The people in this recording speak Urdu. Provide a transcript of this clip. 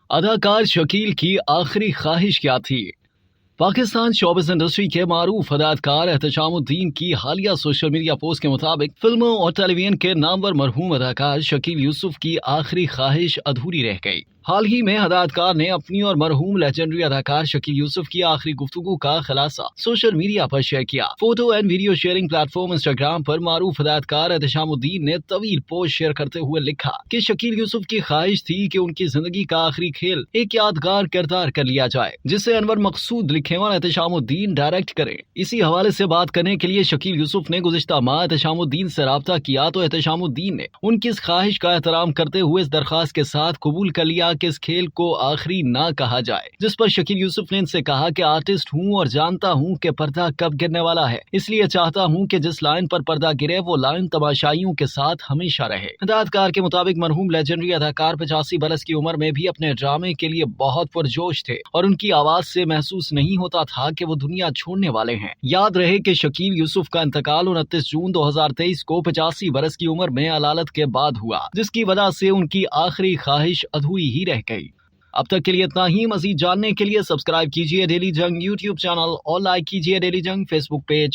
اداکار شکیل کی آخری خواہش کیا تھی؟ پاکستان شوبز انڈسٹری کے معروف اداکار احتشام الدین کی حالیہ سوشل میڈیا پوسٹ کے مطابق فلموں اور ٹیلی ویژن کے نامور مرحوم اداکار شکیل یوسف کی آخری خواہش ادھوری رہ گئی۔ حال ہی میں اداکار نے اپنی اور مرحوم لیجنڈری اداکار شکیل یوسف کی آخری گفتگو کا خلاصہ سوشل میڈیا پر شیئر کیا۔ Photo and video sharing platform Instagram پر معروف اداکار احتشام الدین نے طویل پوسٹ شیئر کرتے ہوئے لکھا کہ شکیل یوسف کی خواہش تھی کہ ان کی زندگی کا آخری کھیل ایک یادگار کردار کر لیا جائے جسے انور مقصود لکھنے والا احتشام الدین ڈائریکٹ کرے۔ اسی حوالے سے بات کرنے کے لیے شکیل یوسف نے گزشتہ ماہ احتشام الدین سے رابطہ کیا تو احتشام الدین نے ان کی اس خواہش کا احترام کرتے ہوئے اس درخواست کے ساتھ قبول کر لیا کہ اس کھیل کو آخری نہ کہا جائے، جس پر شکیل یوسف نے ان سے کہا کہ آرٹسٹ ہوں اور جانتا ہوں کہ پردہ کب گرنے والا ہے، اس لیے چاہتا ہوں کہ جس لائن پر پردہ گرے وہ لائن تماشائیوں کے ساتھ ہمیشہ رہے۔ ہدایتکار کے مطابق مرحوم لیجنڈری اداکار 85 برس کی عمر میں بھی اپنے ڈرامے کے لیے بہت پرجوش تھے اور ان کی آواز سے محسوس نہیں ہوتا تھا کہ وہ دنیا چھوڑنے والے ہیں۔ یاد رہے کہ شکیل یوسف کا انتقال 29 جون 2023 کو 85 برس کی عمر میں علالت کے بعد ہوا، جس کی وجہ سے ان کی آخری خواہش ادھوری ہی رہ گئی۔ اب تک کے لیے اتنا ہی۔ مزید جاننے کے لیے سبسکرائب کیجیے ڈیلی جنگ یوٹیوب چینل اور لائک کیجیے ڈیلی جنگ فیس بک پیج۔